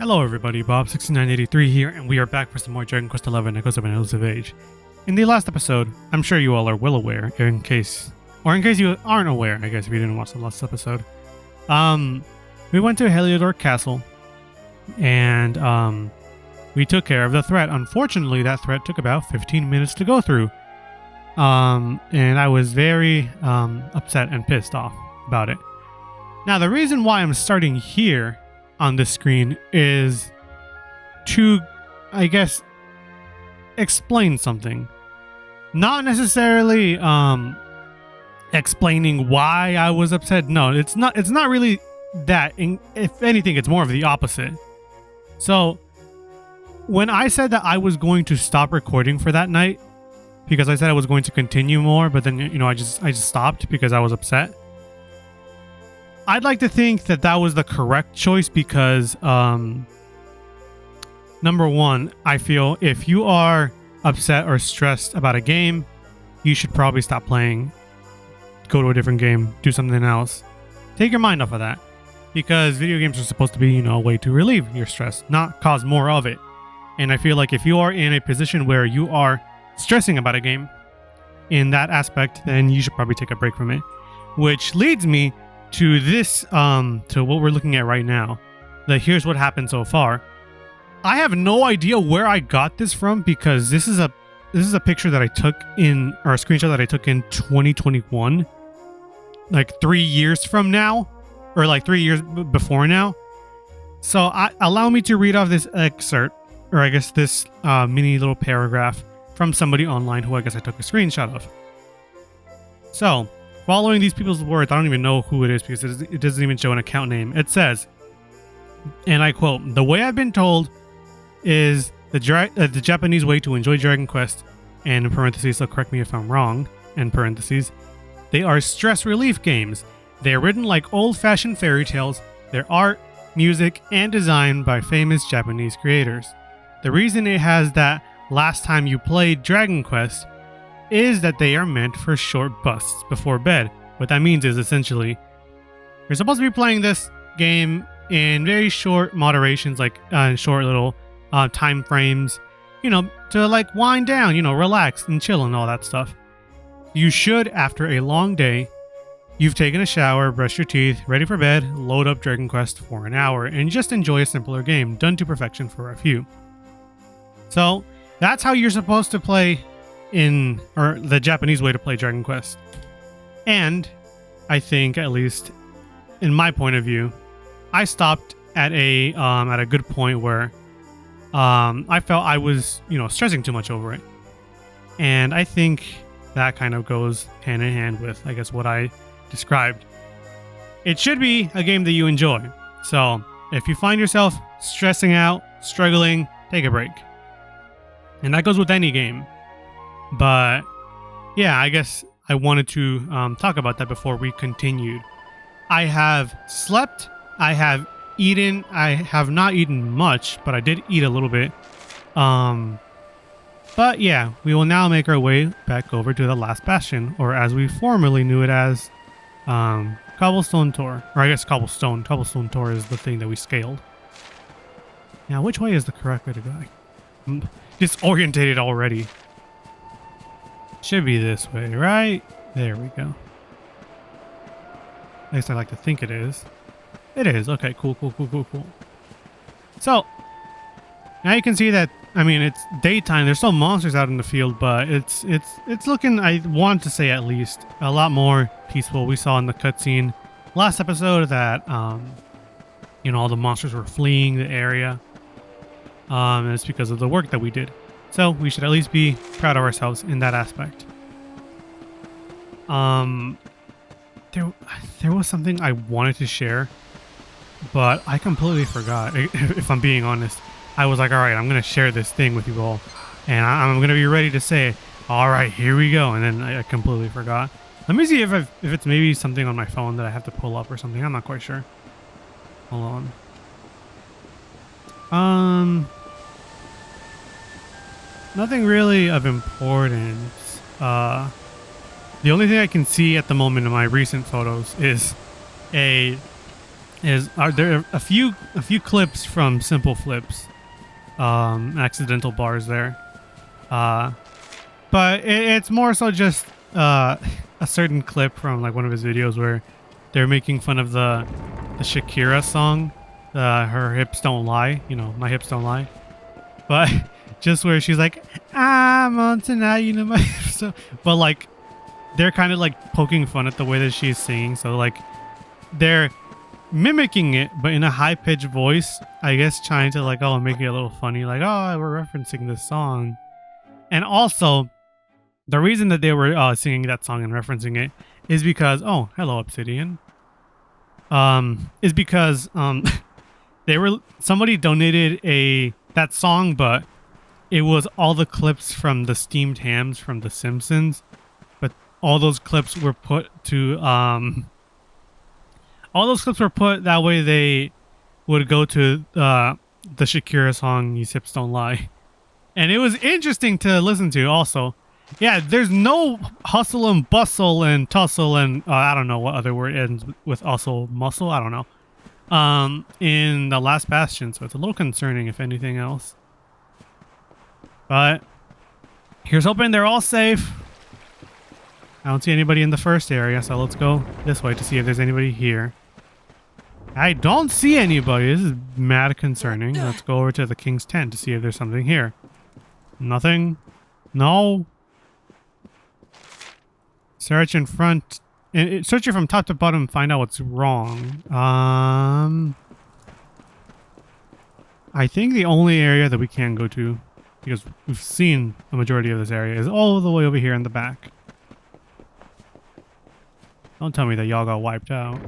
Hello everybody, Bob6983 here, and we are back for some more Dragon Quest XI Echoes of an Elusive Age. In the last episode, I'm sure you all are well aware, in case you aren't aware, I guess if you didn't watch the last episode. We went to Heliodor Castle, and we took care of the threat. Unfortunately, that threat took about 15 minutes to go through. And I was very upset and pissed off about it. Now, the reason why I'm starting here on the screen is to, I guess, explain something. Not necessarily explaining why I was upset. No, it's not really that. If anything, it's more of the opposite. So, when I said that I was going to stop recording for that night, because I said I was going to continue more, but then, I just stopped because I was upset. I'd like to think that that was the correct choice because, number one, I feel if you are upset or stressed about a game, you should probably stop playing, go to a different game, do something else. Take your mind off of that, because video games are supposed to be, a way to relieve your stress, not cause more of it. And I feel like if you are in a position where you are stressing about a game in that aspect, then you should probably take a break from it. Which leads me to this, to what we're looking at right now. Here's what happened so far. I have no idea where I got this from, because this is a picture that I took in, or a screenshot that I took in 2021, like 3 years from now, or like 3 years before now. So allow me to read off this excerpt, or I guess this mini little paragraph from somebody online who I guess I took a screenshot of. So, following these people's words, I don't even know who it is because it doesn't even show an account name. It says, and I quote, "The way I've been told is the Japanese way to enjoy Dragon Quest, and in parentheses, so correct me if I'm wrong, in parentheses, they are stress relief games. They are written like old-fashioned fairy tales. Their art, music, and design by famous Japanese creators. The reason it has that last time you played Dragon Quest is that they are meant for short busts before bed. What that means is essentially you're supposed to be playing this game in very short moderations, like short little time frames, to like wind down, relax and chill and all that stuff. You should, after a long day, you've taken a shower, brushed your teeth, ready for bed, load up Dragon Quest for an hour, and just enjoy a simpler game done to perfection for a few." So that's how you're supposed to play or the Japanese way to play Dragon Quest. And I think, at least in my point of view, I stopped at a good point where I felt I was, stressing too much over it. And I think that kind of goes hand in hand with, I guess, what I described. It should be a game that you enjoy. So if you find yourself stressing out, struggling, take a break. And that goes with any game. But yeah, I guess I wanted to talk about that before we continued. I have slept, I have eaten, I have not eaten much, but I did eat a little bit. But yeah, we will now make our way back over to the Last Bastion, or as we formerly knew it as, Cobblestone Tor. Or I guess Cobblestone Tor is the thing that we scaled. Now, which way is the correct way to go? I'm disorientated already. Should be this way, right? There we go. At least I like to think it is. It is. Okay, cool. So, now you can see that, it's daytime. There's still monsters out in the field, but it's looking, I want to say at least, a lot more peaceful. We saw in the cutscene last episode that, all the monsters were fleeing the area. And it's because of the work that we did. So we should at least be proud of ourselves in that aspect. There was something I wanted to share, but I completely forgot. If I'm being honest, I was like, all right, I'm going to share this thing with you all, and I'm going to be ready to say, all right, here we go. And then I completely forgot. Let me see if it's maybe something on my phone that I have to pull up or something. I'm not quite sure. Hold on. Nothing really of importance. The only thing I can see at the moment in my recent photos is a are there a few clips from Simple Flips, accidental bars there, but it's more so just a certain clip from like one of his videos where they're making fun of the Shakira song, her hips don't lie, you know, my hips don't lie, but just where she's like, I'm on tonight, you know, my hips. So, but like they're kind of like poking fun at the way that she's singing, so like they're mimicking it but in a high-pitched voice, I guess, trying to like, oh, make it a little funny, like, oh, we're referencing this song. And also the reason that they were singing that song and referencing it is because, oh, hello Obsidian, is because somebody donated that song, but it was all the clips from the steamed hams from The Simpsons, but all those clips were put that way they would go to the Shakira song, These Hips Don't Lie. And it was interesting to listen to also. Yeah, there's no hustle and bustle and tussle and I don't know what other word ends with hustle, muscle, I don't know. In the Last Bastion, so it's a little concerning if anything else. But here's hoping they're all safe. I don't see anybody in the first area, so let's go this way to see if there's anybody here. I don't see anybody. This is mad concerning. Let's go over to the king's tent to see if there's something here. Nothing. No. Search in front. Search it from top to bottom. Find out what's wrong. I think the only area that we can go to, because we've seen a majority of this area, is all the way over here in the back. Don't tell me that y'all got wiped out.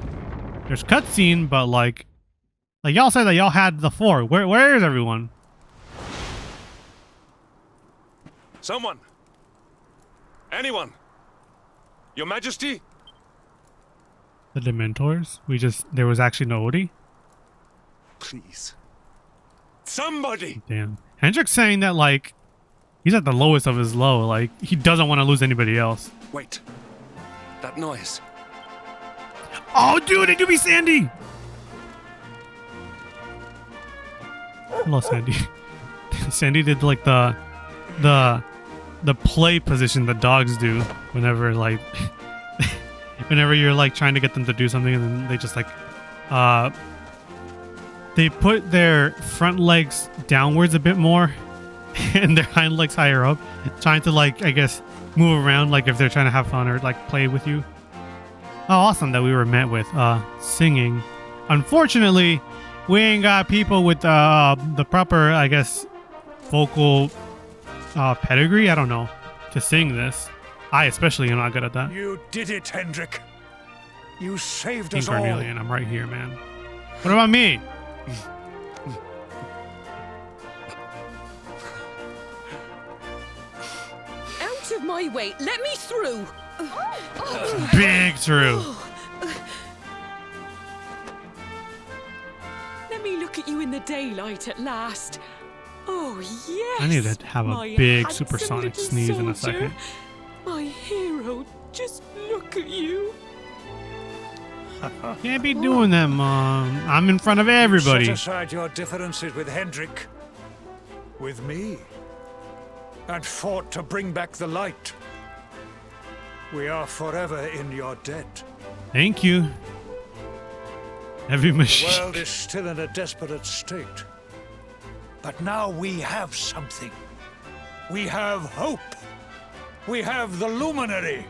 There's cutscene, but like y'all said that y'all had the 4. Where is everyone? Someone. Anyone. Your Majesty? The Dementors? There was actually nobody? Please. Somebody! Damn. Hendrik's saying that like he's at the lowest of his low, like he doesn't want to lose anybody else. Wait. That noise. Oh, dude, it could be Sandy. Hello, Sandy. Sandy did like the play position that dogs do whenever like whenever you're like trying to get them to do something, and then they just like they put their front legs downwards a bit more and their hind legs higher up, trying to like, I guess, move around like if they're trying to have fun or like play with you. Oh, awesome that we were met with singing. Unfortunately, we ain't got people with the proper, I guess, vocal pedigree, I don't know, to sing this. I especially am not good at that. You did it, Hendrik. You saved King us all. Carnelian, I'm right here, man. What about me? Out of my way, let me through. Big through. Let me look at you in the daylight at last. Oh, yes. I need to have a my big handsome supersonic little sneeze in a soldier. second. My hero, just look at you. Can't be doing that, Mom. I'm in front of everybody. Set aside your differences with Hendrik. With me. And fought to bring back the light. We are forever in your debt. Thank you. Heavy The machine. world is still in a desperate state. But now we have something. We have hope. We have the luminary.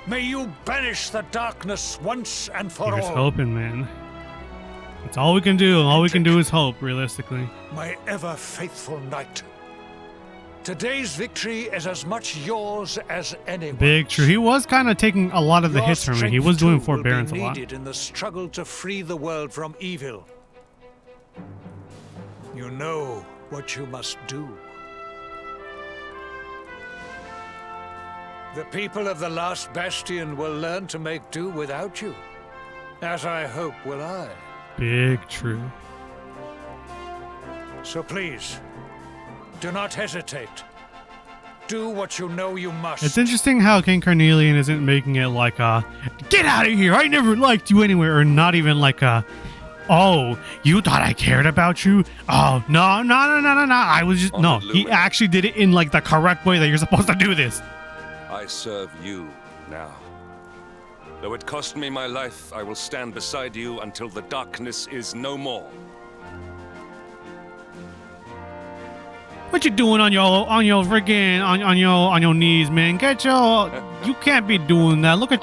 May you banish the darkness once and for You're just all. hoping, man. That's all we can do. All we can do is hope, realistically. My ever faithful knight. Today's victory is as much yours as anyone's. Big true. He was kind of taking a lot of the Your hits from me. He strength, was doing too, will be forbearance a lot. needed in the struggle to free the world from evil. You know what you must do. The people of the Last Bastion will learn to make do without you, as I hope will I. Big true. So please, do not hesitate. do what you know you must. It's interesting how King Carnelian isn't making it like a, get out of here, I never liked you anywhere, or not even like a, oh, you thought I cared about you? Oh, no, I was just, no, he actually did it in like the correct way that you're supposed to do this. I serve you now. Though it cost me my life, I will stand beside you until the darkness is no more. What you doing on your friggin' on your knees, man? Get your, you can't be doing that. Look at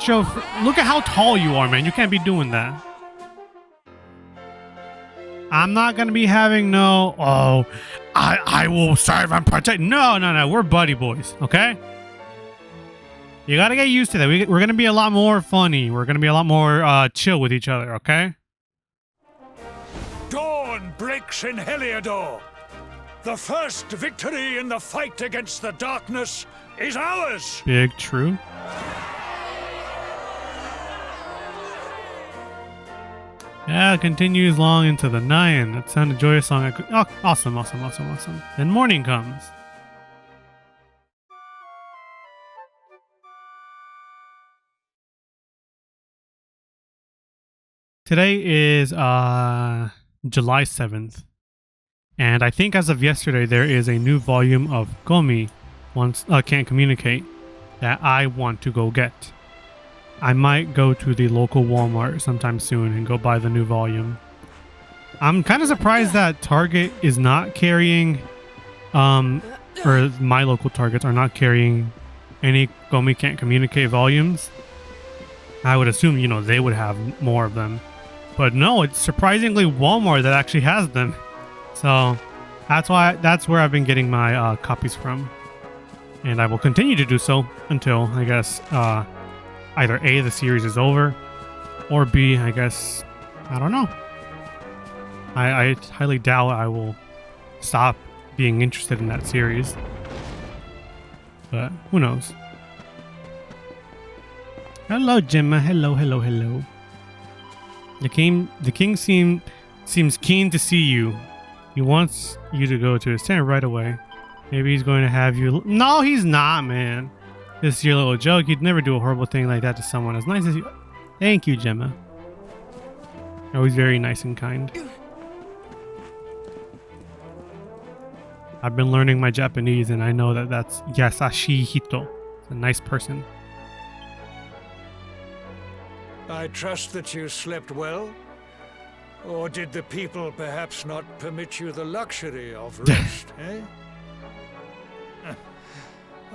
how tall you are, man. You can't be doing that. I'm not gonna be having no, oh, I will serve and protect. No, we're buddy boys, okay? You gotta get used to that. We're gonna be a lot more funny. We're gonna be a lot more chill with each other, okay? Dawn breaks in Heliodor. The first victory in the fight against the darkness is ours. Big true. Yeah, it continues long into the night. That sounded joyous song. Oh, awesome. Then morning comes. Today is July 7th. And I think as of yesterday, there is a new volume of Gomi, Can't Communicate, that I want to go get. I might go to the local Walmart sometime soon and go buy the new volume. I'm kind of surprised that Target is not carrying, or my local Targets are not carrying any Gomi Can't Communicate volumes. I would assume, you know, they would have more of them. But no, it's surprisingly Walmart that actually has them. So that's where I've been getting my copies from. And I will continue to do so until, I guess, either A, the series is over, or B, I guess, I don't know. I highly doubt I will stop being interested in that series. But who knows? Hello, Gemma. Hello. The king seems keen to see you. He wants you to go to his tent right away. Maybe he's going to have you... No, he's not, man. This is your little joke. You'd never do a horrible thing like that to someone as nice as you... Thank you, Gemma. Always very nice and kind. I've been learning my Japanese, and I know that that's Yasashi Hito. A nice person. I trust that you slept well? Or did the people perhaps not permit you the luxury of rest, eh?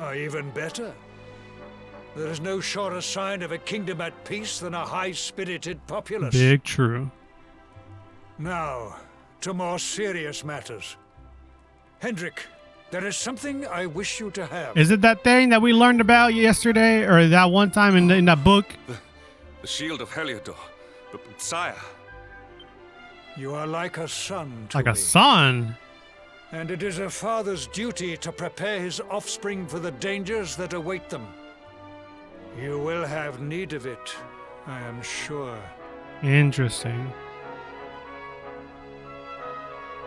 Or even better, there is no surer sign of a kingdom at peace than a high-spirited populace. Big true. Now, to more serious matters. Hendrik, there is something I wish you to have. Is it that thing that we learned about yesterday, or that one time in that book? The shield of Heliodor. But sire... You are like a son to like me. a son? And it is a father's duty to prepare his offspring for the dangers that await them. You will have need of it, I am sure. Interesting.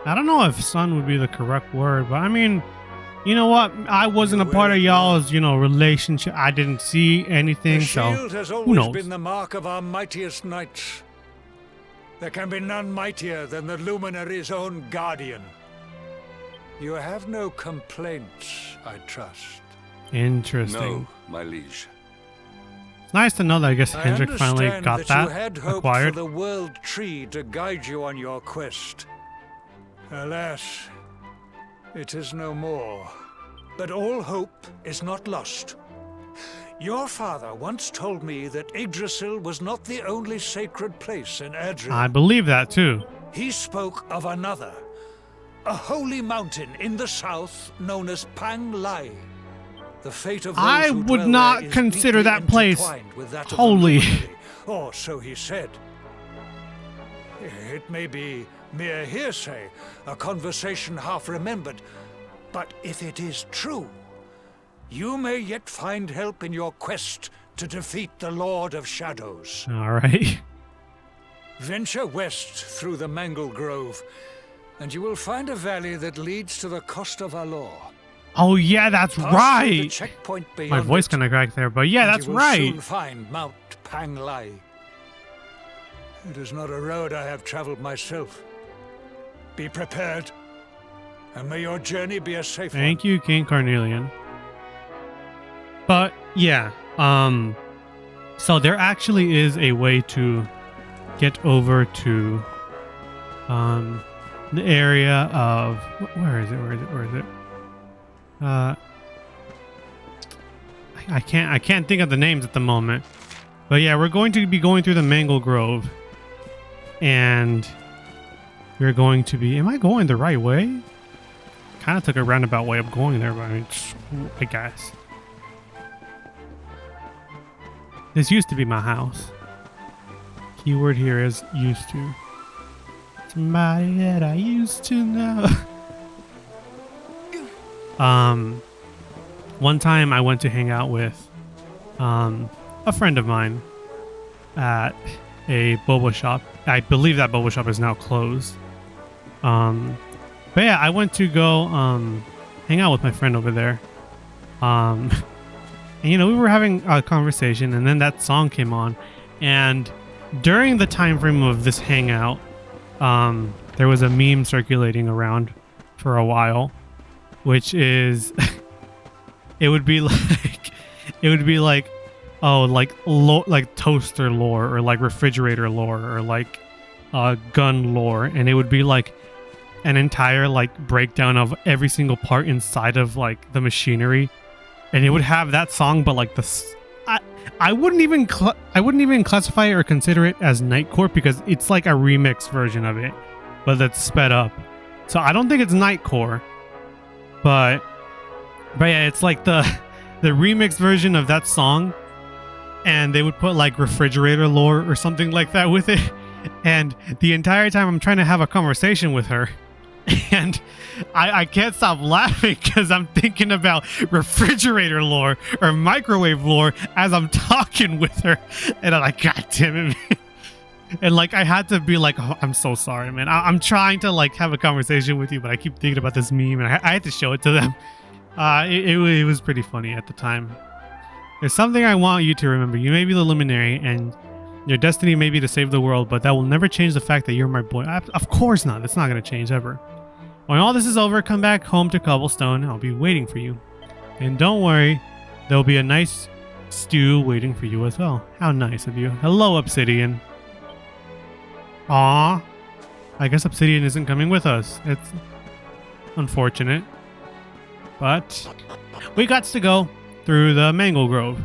I don't know if son would be the correct word, but I mean, you know what? I wasn't a part of y'all's, relationship. I didn't see anything, the so shield has who always knows? been the mark of our mightiest knights. There can be none mightier than the Luminary's own guardian. You have no complaints, I trust. Interesting. No, my liege. It's nice to know that I guess Hendrik finally understand got that you had hoped acquired. for the world tree to guide you on your quest. Alas, it is no more. But all hope is not lost. Your father once told me that Yggdrasil was not the only sacred place in Adria. I believe that too. He spoke of another, a holy mountain in the south known as Pang-Lai. The fate of those I who would dwell not there is consider deeply that place intertwined with that of the holy. Luminary, or so he said. It may be mere hearsay, a conversation half remembered, but if it is true, you may yet find help in your quest to defeat the Lord of Shadows. All right. Venture west through the Mangle Grove, and you will find a valley that leads to the Coast of Alor. Oh yeah, that's Pass through the right. checkpoint My beyond voice it, kind of cracked there, but yeah, and that's you will right. soon find Mount Panglai. It is not a road I have traveled myself. Be prepared, and may your journey be a safe one. Thank you, King Carnelian. But yeah, so there actually is a way to get over to the area of where is it? I can't think of the names at the moment. But yeah, we're going to be going through the Mangle Grove. And we're going to be... Am I going the right way? Kind of took a roundabout way of going there, but I mean, I guess. This used to be my house. Keyword here is used to. Somebody that I used to know. One time I went to hang out with a friend of mine at a boba shop. I believe that boba shop is now closed. But yeah, I went to go hang out with my friend over there. And you know, we were having a conversation, and then that song came on. And during the time frame of this hangout, there was a meme circulating around for a while, which is it would be like oh, like toaster lore, or like refrigerator lore, or like gun lore, and it would be like an entire like breakdown of every single part inside of like the machinery, and it would have that song, but like I wouldn't even classify it or consider it as Nightcore, because it's like a remix version of it, but that's sped up. So I don't think it's Nightcore, but yeah, it's like the remix version of that song, and they would put like refrigerator lore or something like that with it. And the entire time I'm trying to have a conversation with her, and I can't stop laughing because I'm thinking about refrigerator lore or microwave lore as I'm talking with her, and I'm like, God damn it, man. And like I had to be like, oh, I'm so sorry, man. I'm trying to like have a conversation with you, but I keep thinking about this meme, and I had to show it to them. It was pretty funny at the time. There's something I want you to remember. You may be the luminary, and your destiny may be to save the world, but that will never change the fact that you're my boy. Of course not. That's not going to change ever. When all this is over, come back home to Cobblestone. I'll be waiting for you. And don't worry, there'll be a nice stew waiting for you as well. How nice of you. Hello, Obsidian. Aww. I guess Obsidian isn't coming with us. It's unfortunate. But we got to go through the Mangle Grove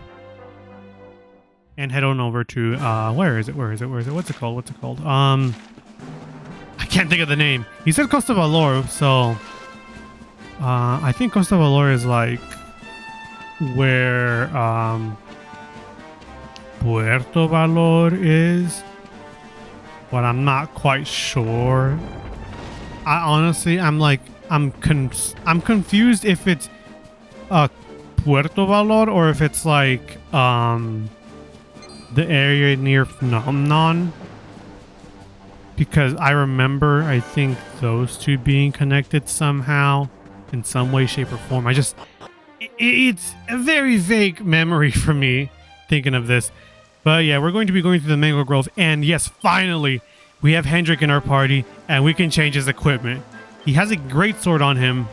and head on over to where is it? What's it called? I can't think of the name. He said Costa Valor, so I think Costa Valor is like where Puerto Valor is, but I'm not quite sure. I honestly, I'm confused if it's Puerto Valor or if it's like the area near Phenomenon, because I remember, I think, those two being connected somehow in some way, shape, or form. It's a very vague memory for me thinking of this. But yeah, we're going to be going through the Mangle Grove, and yes, finally, we have Hendrik in our party, and we can change his equipment. He has a greatsword on him.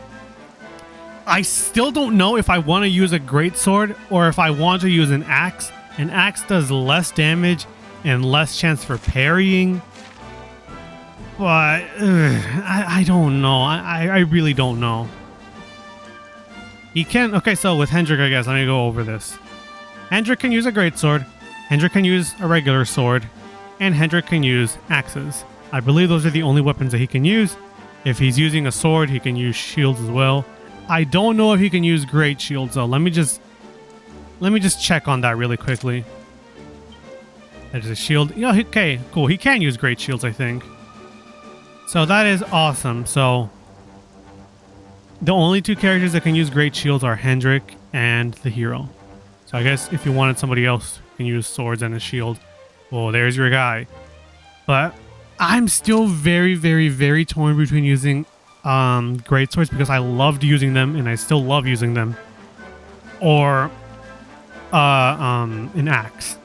I still don't know if I want to use a greatsword or if I want to use an axe. An axe does less damage and less chance for parrying. But I don't know. I really don't know. He can... Okay, so with Hendrik, I guess, let me go over this. Hendrik can use a greatsword. Hendrik can use a regular sword. And Hendrik can use axes. I believe those are the only weapons that he can use. If he's using a sword, he can use shields as well. I don't know if he can use great shields, though. Let me just check on that really quickly. That is a shield. Yeah, okay, cool. He can use great shields, I think. So that is awesome. So the only two characters that can use great shields are Hendrik and the hero. So I guess if you wanted somebody else who can use swords and a shield, well, there's your guy. But I'm still very, very, very torn between using great swords because I loved using them and I still love using them, or an axe.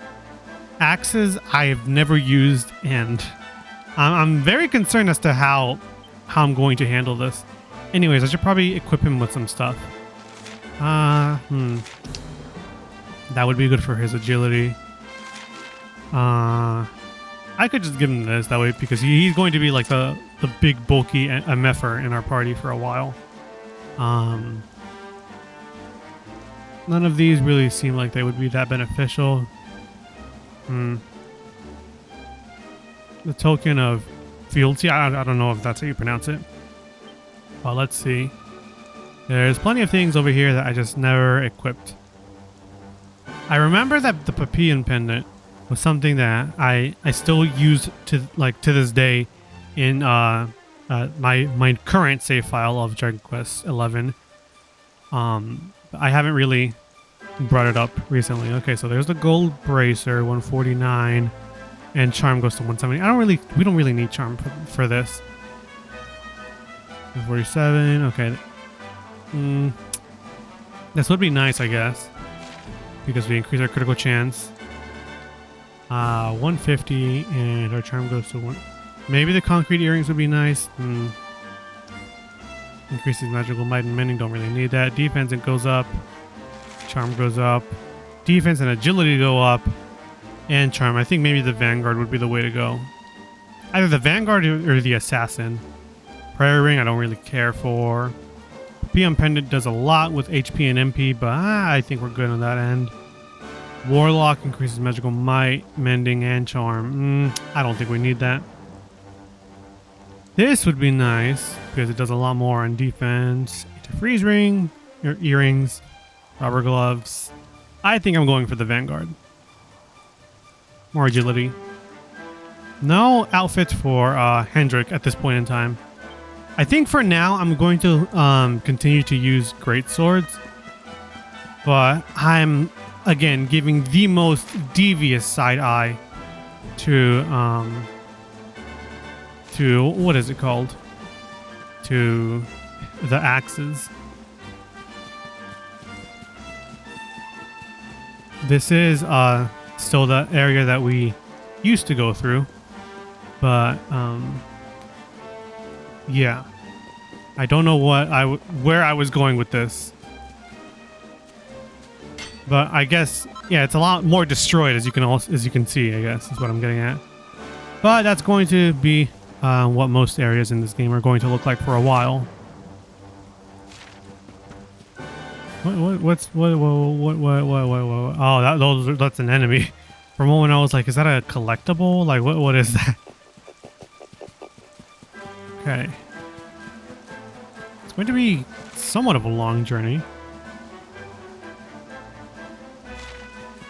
Axes I've never used, and I'm very concerned as to how I'm going to handle this. Anyways, I should probably equip him with some stuff. That would be good for his agility. I could just give him this that way because he's going to be like the big bulky MFer in our party for a while. None of these really seem like they would be that beneficial. The token of fealty, I don't know if that's how you pronounce it. Well, let's see. There's plenty of things over here that I just never equipped. I remember that the Papian pendant was something that I still use to this day in my current save file of Dragon Quest 11. I haven't really brought it up recently. Okay, so there's the gold bracer, 149, and charm goes to 170. We don't really need charm for this. 147. Okay. This would be nice, I guess, because we increase our critical chance. 150, and our charm goes to 1. Maybe the concrete earrings would be nice. Increases magical might and mending. Don't really need that. Defense, it goes up. Charm goes up. Defense and agility go up. And charm. I think maybe the Vanguard would be the way to go. Either the Vanguard or the Assassin. Prayer Ring, I don't really care for. PM Pendant does a lot with HP and MP, but I think we're good on that end. Warlock increases magical might, mending, and charm. I don't think we need that. This would be nice because it does a lot more on defense. Freeze ring, earrings, rubber gloves. I think I'm going for the Vanguard. More agility. No outfit for Hendrik at this point in time. I think for now I'm going to continue to use great swords, but I'm again giving the most devious side eye to what is it called? To the axes. This is still the area that we used to go through, but yeah, I don't know where I was going with this, but I guess yeah, it's a lot more destroyed as you can see. I guess is what I'm getting at. But that's going to be what most areas in this game are going to look like for a while. What? Oh, that's an enemy. For a moment, I was like, is that a collectible? Like, what is that? Okay. It's going to be somewhat of a long journey.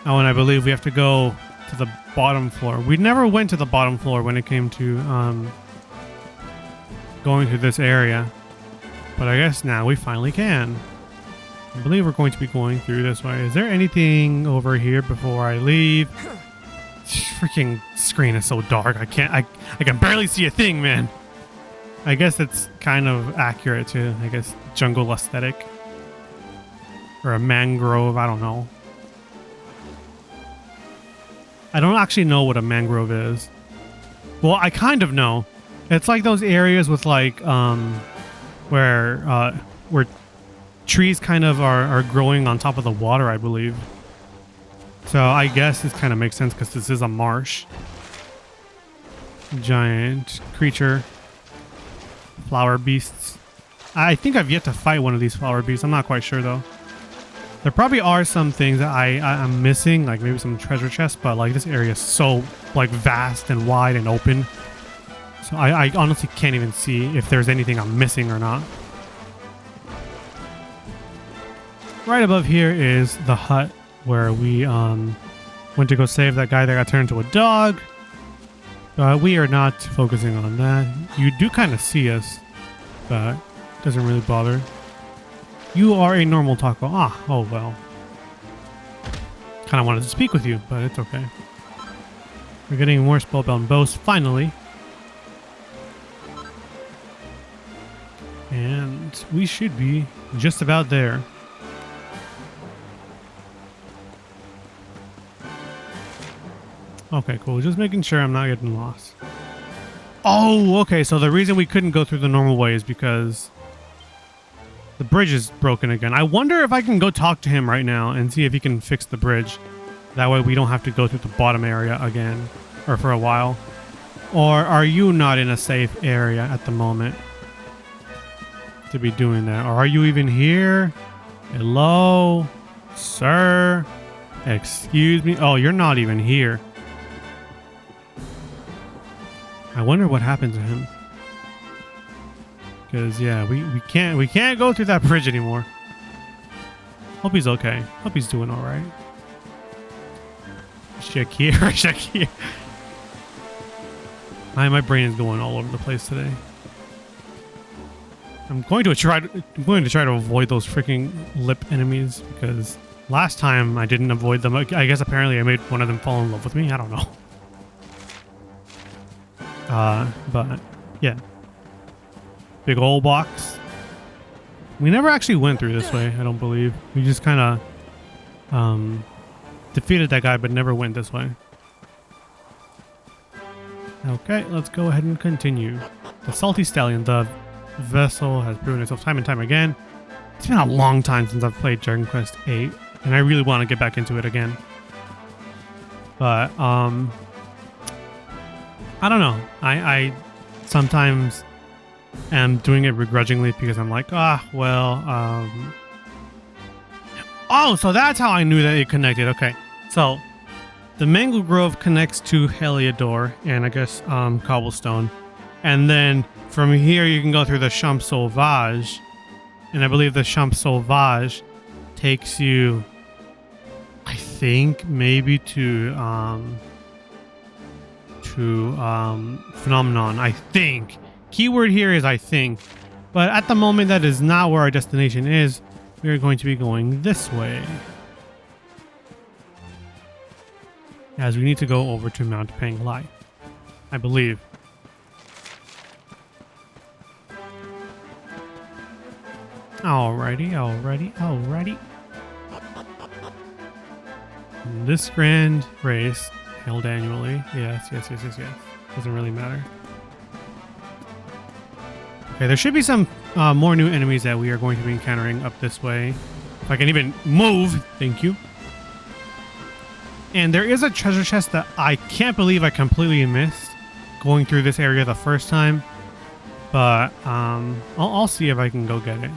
Oh, and I believe we have to go to the bottom floor. We never went to the bottom floor when it came to going to this area. But I guess now we finally can. I believe we're going to be going through this way. Is there anything over here before I leave? Freaking screen is so dark. I can barely see a thing, man. I guess it's kind of accurate to, I guess, jungle aesthetic. Or a mangrove, I don't know. I don't actually know what a mangrove is. Well, I kind of know. It's like those areas with like, where trees kind of are growing on top of the water, I believe. So I guess this kind of makes sense because this is a marsh. Giant creature. Flower beasts. I think I've yet to fight one of these flower beasts. I'm not quite sure though. There probably are some things that I'm missing, like maybe some treasure chests, but like this area is so like vast and wide and open. So I honestly can't even see if there's anything I'm missing or not. Right above here is the hut where we went to go save that guy that got turned into a dog. We are not focusing on that. You do kind of see us, but it doesn't really bother. You are a normal taco. Oh well. Kind of wanted to speak with you, but it's okay. We're getting more spellbound bows, finally. And we should be just about there. Okay, cool. Just making sure I'm not getting lost. Oh, okay. So the reason we couldn't go through the normal way is because the bridge is broken again. I wonder if I can go talk to him right now and see if he can fix the bridge. That way we don't have to go through the bottom area again, or for a while. Or are you not in a safe area at the moment to be doing that? Or are you even here? Hello, sir? Excuse me? Oh, you're not even here. I wonder what happened to him. Because yeah, we can't go through that bridge anymore. Hope he's okay. Hope he's doing all right. Shakir, Shakir. My brain is going all over the place today. I'm going to try to avoid those freaking lip enemies because last time I didn't avoid them. I guess apparently I made one of them fall in love with me. I don't know. But yeah. Big old box. We never actually went through this way, I don't believe. We just kind of defeated that guy, but never went this way. Okay, let's go ahead and continue. The Salty Stallion, the vessel, has proven itself time and time again. It's been a long time since I've played Dragon Quest VIII, and I really want to get back into it again. But, I don't know. I sometimes am doing it begrudgingly because I'm like, oh, so that's how I knew that it connected. Okay, so the Mangle Grove connects to Heliodor and I guess Cobblestone. And then from here you can go through the Champ Sauvage. And I believe the Champ Sauvage takes you, I think, maybe to Phenomenon. I think. Keyword here is I think. But at the moment that is not where our destination is. We are going to be going this way. As we need to go over to Mount Panglai, I believe. Alrighty. This grand race, held annually. Yes. Doesn't really matter. Okay, there should be some more new enemies that we are going to be encountering up this way. If I can even move, thank you. And there is a treasure chest that I can't believe I completely missed going through this area the first time. But I'll see if I can go get it.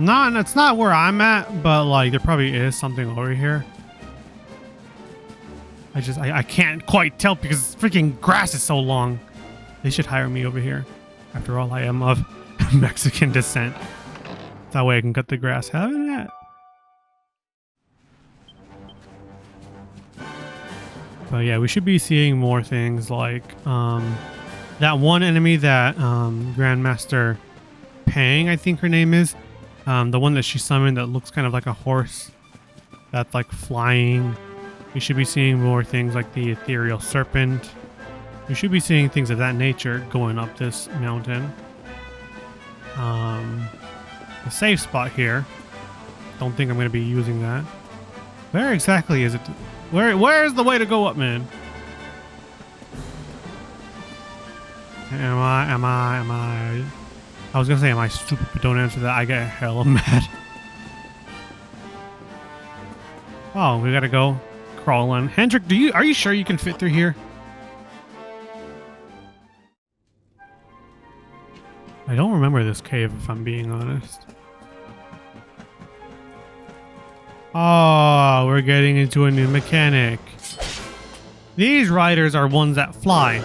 It's not where I'm at, but like there probably is something over here. I can't quite tell because freaking grass is so long. They should hire me over here. After all, I am of Mexican descent. That way I can cut the grass. Having that. But yeah, we should be seeing more things like that one enemy that Grandmaster Pang, I think her name is. The one that she summoned that looks kind of like a horse. That's like flying. We should be seeing more things like the Ethereal Serpent. We should be seeing things of that nature going up this mountain. The safe spot here. Don't think I'm going to be using that. Where exactly is it? Where's the way to go up, man? Am I? I was going to say, am I stupid? But don't answer that. I get hella mad. Oh, we got to go crawl in. Hendrik, are you sure you can fit through here? I don't remember this cave, if I'm being honest. Oh, we're getting into a new mechanic. These riders are ones that fly.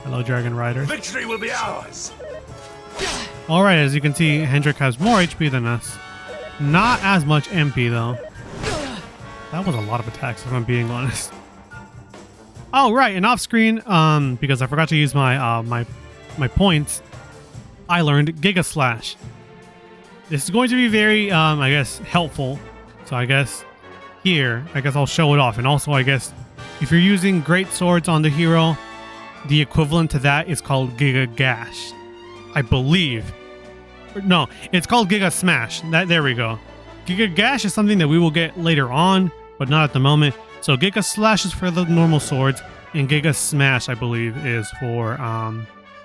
Hello, Dragon Riders. Victory will be ours. Alright, as you can see, Hendrik has more HP than us. Not as much MP, though. That was a lot of attacks, if I'm being honest. Oh, right, and off screen, because I forgot to use my my points, I learned Giga Slash. This is going to be very, I guess, helpful. So I guess here, I'll show it off. And also, I guess, if you're using great swords on the hero, the equivalent to that is called Giga Gash. I believe. No, it's called Giga Smash. There we go. Giga Gash is something that we will get later on, but not at the moment. So Giga Slash is for the normal swords, and Giga Smash, I believe, is for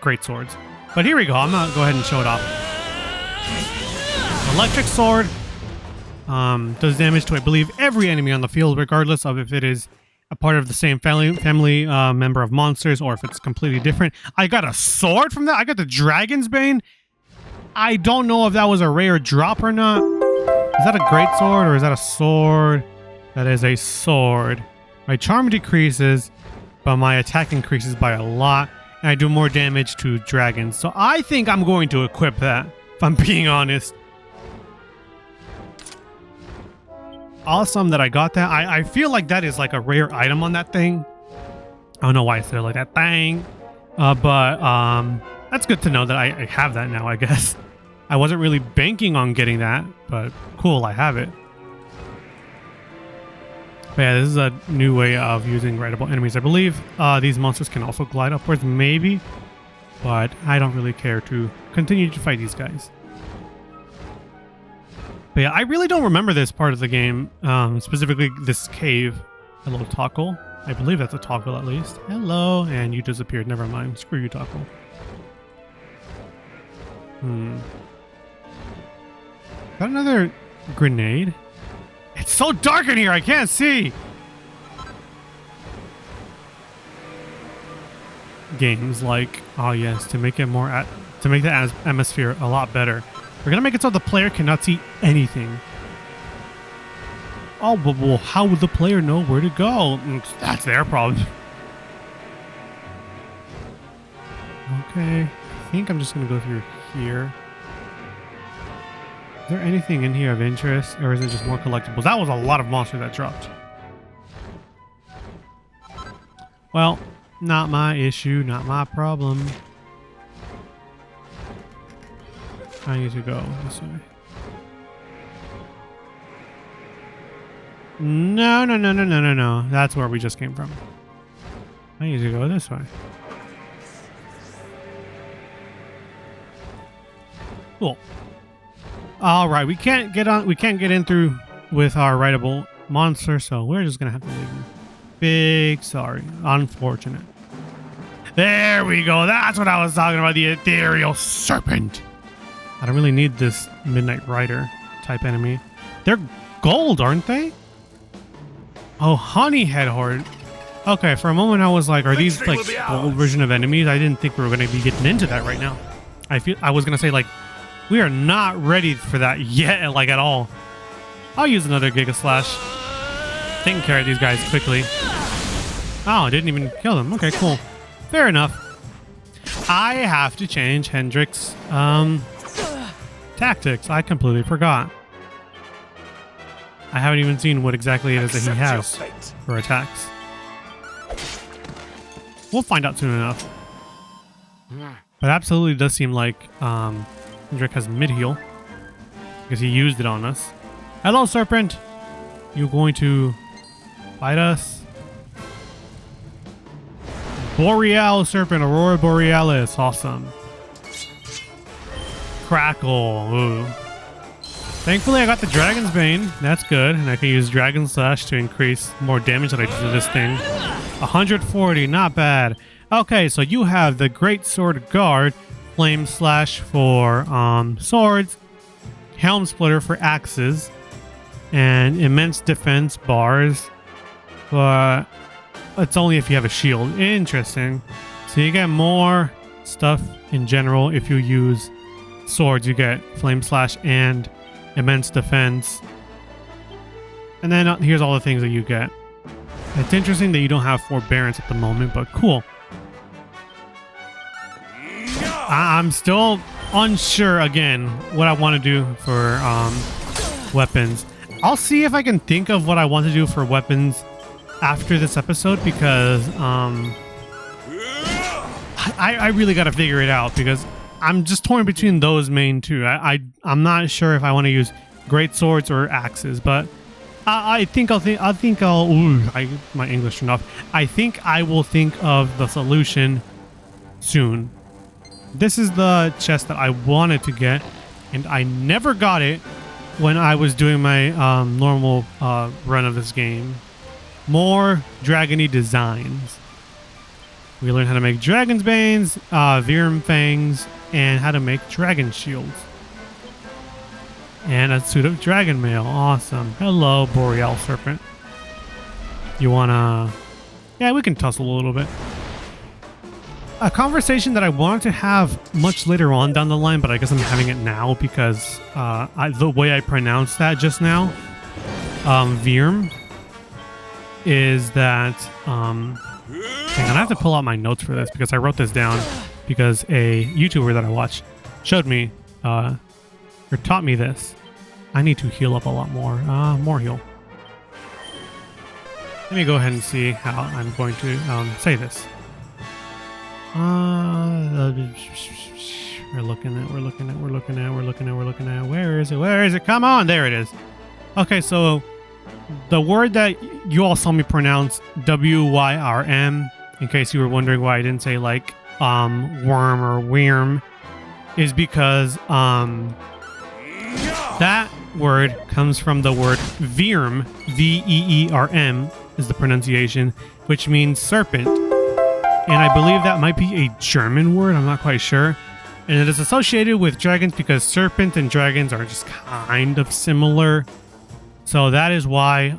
great swords. But here we go. I'm gonna go ahead and show it off. Electric sword does damage to, I believe, every enemy on the field, regardless of if it is a part of the same family member of monsters or if it's completely different. I got a sword from that. I got the Dragon's Bane. I don't know if that was a rare drop or not. Is that a great sword or is that a sword? That is a sword. My charm decreases, but my attack increases by a lot, and I do more damage to dragons. So I think I'm going to equip that, if I'm being honest. Awesome that I got that. I feel like that is like a rare item on that thing. I don't know why I said it like that thing. But that's good to know that I have that now, I guess. I wasn't really banking on getting that, but cool, I have it. But yeah, this is a new way of using rideable enemies. I believe these monsters can also glide upwards, maybe. But I don't really care to continue to fight these guys. But yeah, I really don't remember this part of the game, specifically this cave. Hello, Taco. I believe that's a toggle at least. Hello, and you disappeared. Never mind. Screw you, Taco. Got another grenade. It's so dark in here, I can't see. Games like, oh yes, to make it more to make the atmosphere a lot better. We're gonna make it so the player cannot see anything. Oh, but well, how would the player know where to go? That's their problem. Okay, I think I'm just gonna go through here. Is there anything in here of interest, or is it just more collectibles? That was a lot of monsters that dropped. Well, not my issue, not my problem. I need to go this way. No, no, no, no, no, no, no. That's where we just came from. I need to go this way. Cool. All right, we can't get in through with our rideable monster, so we're just gonna have to leave him. Big sorry, unfortunate. There we go. That's what I was talking about. The ethereal serpent. I don't really need this Midnight Rider type enemy. They're gold, aren't they? Oh, Honeyhead Horde. Okay, for a moment I was like, are these like gold version of enemies? I didn't think we were going to be getting into that right now. I was going to say like, we are not ready for that yet, like at all. I'll use another Giga Slash. Taking care of these guys quickly. Oh, I didn't even kill them. Okay, cool. Fair enough. I have to change Hendrick's tactics. I completely forgot. I haven't even seen what exactly it is that he has for attacks. We'll find out soon enough. But absolutely does seem like Hendrick has mid-heal because he used it on us. Hello, Serpent. You going to fight us? Boreal Serpent, Aurora Borealis. Awesome. Crackle. Ooh. Thankfully, I got the Dragon's Bane. That's good. And I can use Dragon Slash to increase more damage that I do to this thing. 140. Not bad. Okay, so you have the Great Sword Guard, Flame Slash for swords, Helm Splitter for axes, and Immense Defense bars. But it's only if you have a shield. Interesting. So you get more stuff in general if you use swords. You get Flame Slash and Immense Defense. And then here's all the things that you get. It's interesting that you don't have Forbearance at the moment, but cool. I'm still unsure again what I want to do for weapons. I'll see if I can think of what I want to do for weapons after this episode, because I really got to figure it out, because I'm just torn between those main two. I'm not sure if I want to use great swords or axes, but my English enough. I think I will think of the solution soon. This is the chest that I wanted to get, and I never got it when I was doing my normal run of this game. More dragony designs. We learned how to make dragon's banes, Wyrm fangs, and how to make dragon shields. And a suit of dragon mail. Awesome. Hello, Boreal Serpent. You wanna... Yeah, we can tussle a little bit. A conversation that I wanted to have much later on down the line, but I guess I'm having it now because the way I pronounced that just now, Wyrm, is that... hang on, I have to pull out my notes for this because I wrote this down because a YouTuber that I watched showed me, or taught me this. I need to heal up a lot more. More heal. Let me go ahead and see how I'm going to say this. We're looking at. Where is it? Come on, there it is. Okay, so the word that you all saw me pronounce, Wyrm, in case you were wondering why I didn't say like worm or Wyrm, is because that word comes from the word Wyrm, Veerm is the pronunciation, which means serpent. And I believe that might be a German word, I'm not quite sure. And it is associated with dragons because serpent and dragons are just kind of similar. So that is why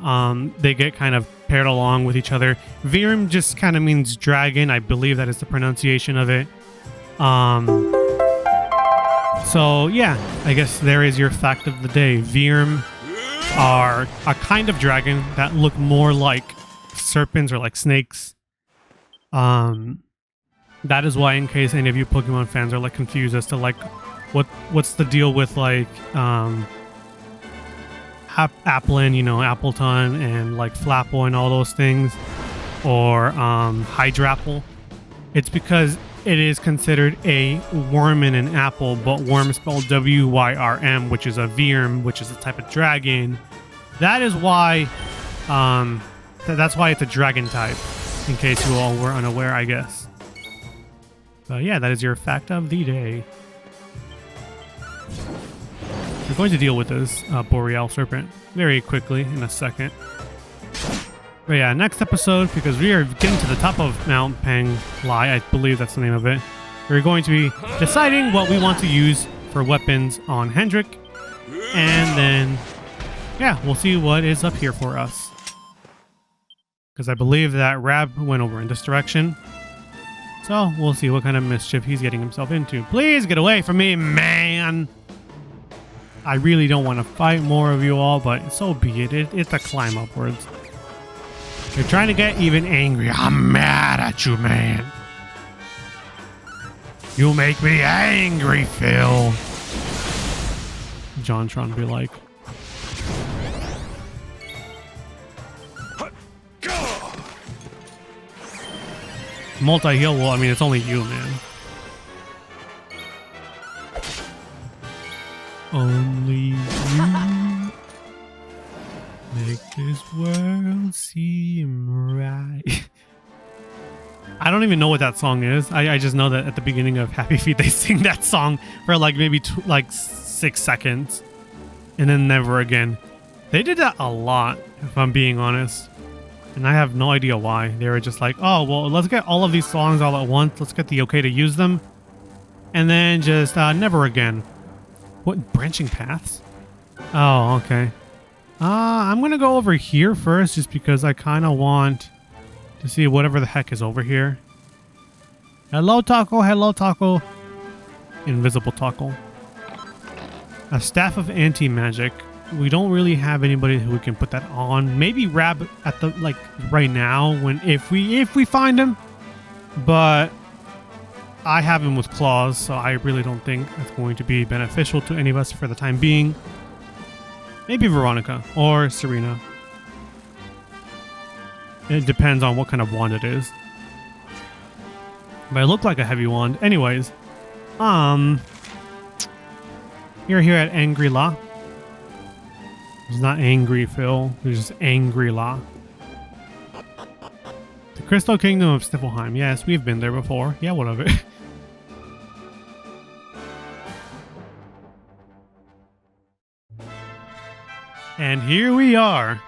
they get kind of paired along with each other. Wyrm just kind of means dragon. I believe that is the pronunciation of it. So yeah, I guess there is your fact of the day. Wyrm are a kind of dragon that look more like serpents or like snakes. That is why, in case any of you Pokemon fans are like confused as to like what's the deal with like Applin, you know, Appleton and like Flapple and all those things, or Hydrapple. It's because it is considered a worm in an apple, but worm spelled Wyrm, which is a Wyrm, which is a type of dragon. That is why, that's why it's a dragon type, in case you all were unaware, I guess. But yeah, that is your fact of the day. We're going to deal with this Boreal Serpent very quickly in a second. But yeah, next episode, because we are getting to the top of Mount Panglai, I believe that's the name of it. We're going to be deciding what we want to use for weapons on Hendrik. And then, yeah, we'll see what is up here for us. Because I believe that Rab went over in this direction. So we'll see what kind of mischief he's getting himself into. Please get away from me, man! I really don't want to fight more of you all, but so be it. It's a climb upwards. You're trying to get even angry. I'm mad at you, man. You make me angry, Phil. JonTron be like. Multi-heal, well, I mean, it's only you, man. Only you make this world seem right. I don't even know what that song is. I just know that at the beginning of Happy Feet, they sing that song for like maybe 6 seconds. And then never again. They did that a lot, if I'm being honest. And I have no idea why. They were just like, oh, well, let's get all of these songs all at once. Let's get the okay to use them. And then just never again. What, branching paths? Oh, okay. I'm going to go over here first just because I kind of want to see whatever the heck is over here. Hello, Taco. Hello, Taco. Invisible Taco. A staff of anti-magic. We don't really have anybody who we can put that on. Maybe Rab at the like right now if we find him. But I have him with claws, so I really don't think it's going to be beneficial to any of us for the time being. Maybe Veronica or Serena. It depends on what kind of wand it is. But it looked like a heavy wand. Anyways, you're here at Angri-La. He's not angry, Phil. He's just Angri-La. The Crystal Kingdom of Sniffleheim. Yes, we've been there before. Yeah, whatever. And here we are.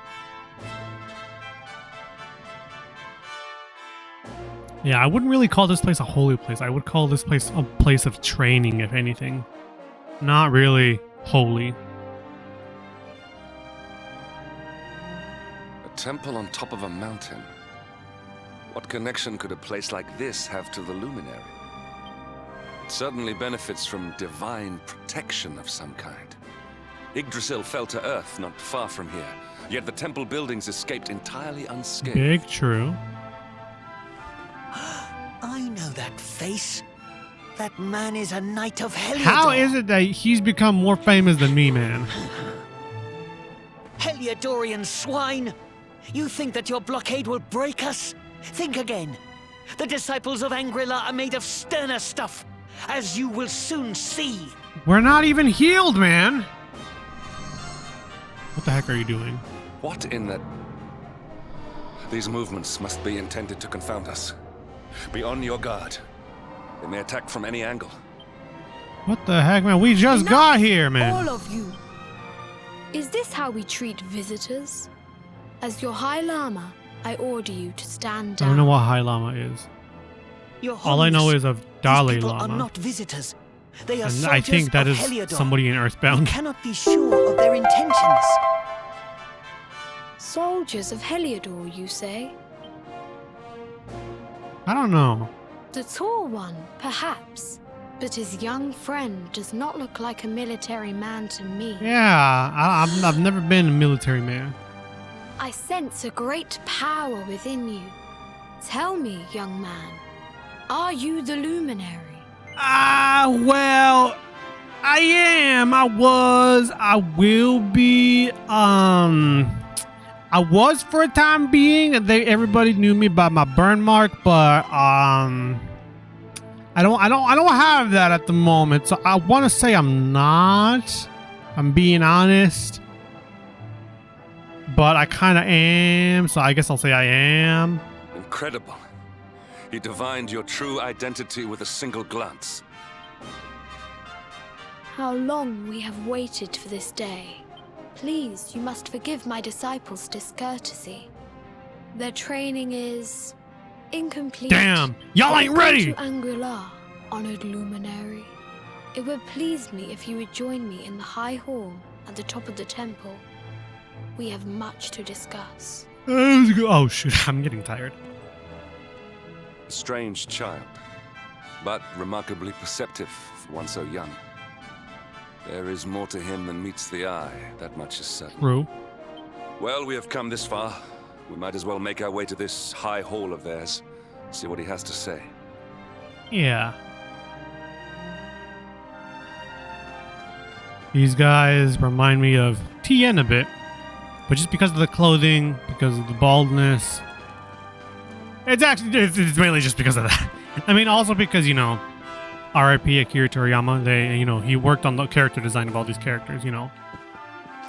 Yeah, I wouldn't really call this place a holy place. I would call this place a place of training, if anything. Not really holy. A temple on top of a mountain. What connection could a place like this have to the luminary? It certainly benefits from divine protection of some kind. Yggdrasil fell to earth not far from here, yet the temple buildings escaped entirely unscathed. Big true. I know that face. That man is a knight of Heliodor. How is it that he's become more famous than me, man? Heliodorian swine! You think that your blockade will break us? Think again. The disciples of Angri-La are made of sterner stuff, as you will soon see. We're not even healed, man! What the heck are you doing? What in the... These movements must be intended to confound us. Be on your guard. They may attack from any angle. What the heck, man? We just got here, man. All of you. Is this how we treat visitors? As your High Lama, I order you to stand down. I don't know what High Lama is. Your All I know Holiness, is of these Dalai people Lama. are not visitors. They are And soldiers I think that of is Heliodor. somebody in We Earthbound. cannot be sure of their intentions. Soldiers of Heliodor, you say? I don't know. The tall one, perhaps. But his young friend does not look like a military man to me. Yeah, I've never been a military man. I sense a great power within you. Tell me, young man, are you the luminary? Well, I am. I was. I will be. I was for a time being. Everybody knew me by my burn mark, but I don't have that at the moment. So I want to say I'm not. I'm being honest, but I kind of am. So I guess I'll say I am. Incredible. He divined your true identity with a single glance. How long we have waited for this day. Please, you must forgive my disciples' discourtesy. Their training is incomplete. Damn, y'all ain't ready. To Angri-La, honored luminary. It would please me if you would join me in the high hall at the top of the temple. We have much to discuss. Oh shoot, I'm getting tired. A strange child, but remarkably perceptive for one so young. There is more to him than meets the eye, that much is certain. True. Well, we have come this far. We might as well make our way to this high hall of theirs, see what he has to say. Yeah. These guys remind me of TN a bit, but just because of the clothing, because of the baldness. It's mainly just because of that. I mean, also because, you know, R.I.P. Akira Toriyama, he worked on the character design of all these characters,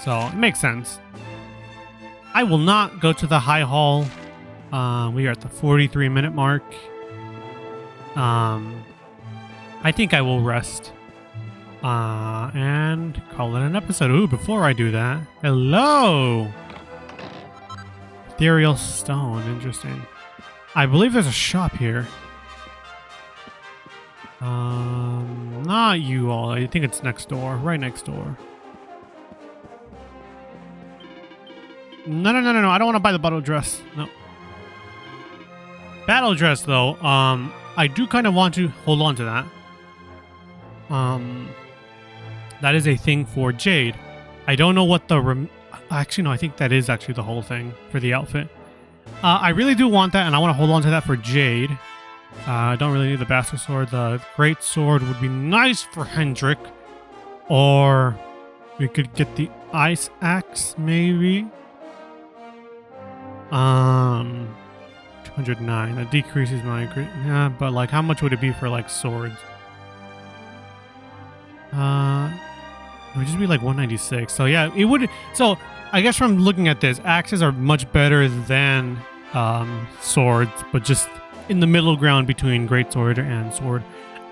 So, it makes sense. I will not go to the high hall. We are at the 43-minute mark. I think I will rest. And call it an episode. Ooh, before I do that, hello! Ethereal stone, interesting. I believe there's a shop here. Not you all. I think it's next door, right next door. No. I don't want to buy the battle dress. No. Battle dress, though. I do kind of want to hold on to that. That is a thing for Jade. I don't know what the actually, no, I think that is actually the whole thing for the outfit. I really do want that, and I want to hold on to that for Jade. I don't really need the Bastard Sword. The Great Sword would be nice for Hendrik. Or we could get the Ice Axe, maybe. 209. That decreases my... Yeah, but like, how much would it be for like swords? It would just be like 196. So yeah, it would... So I guess from looking at this, axes are much better than swords, but just in the middle ground between greatsword and sword.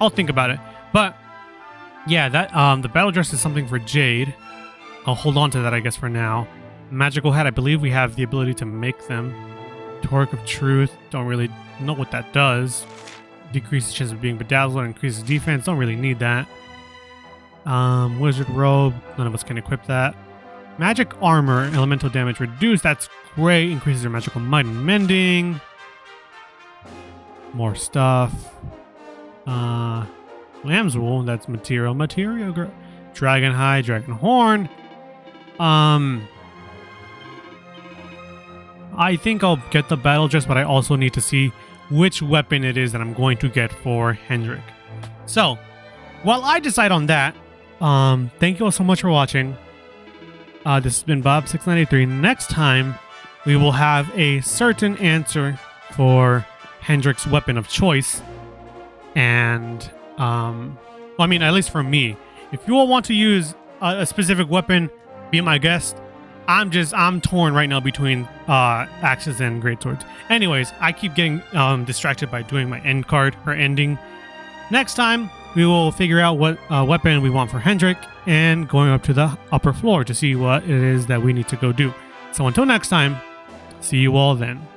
I'll think about it. But yeah, that the battle dress is something for Jade. I'll hold on to that, I guess, for now. Magical Hat, I believe we have the ability to make them. Torque of Truth, don't really know what that does. Decreases chance of being bedazzled, increases defense, don't really need that. Wizard Robe, none of us can equip that. Magic Armor, elemental damage reduced, that's great. Increases your magical might and mending. More stuff. Lamb's Wool, that's material. Dragon Hide, Dragon Horn. I think I'll get the battle dress, but I also need to see which weapon it is that I'm going to get for Hendrik. So, while I decide on that, thank you all so much for watching. This has been Bob693. Next time, we will have a certain answer for Hendrik's weapon of choice. And, well, I mean, at least for me, if you all want to use a specific weapon, be my guest. I'm torn right now between axes and greatswords. Anyways, I keep getting distracted by doing my end card or ending. Next time, we will figure out what weapon we want for Hendrik and going up to the upper floor to see what it is that we need to go do. So until next time, see you all then.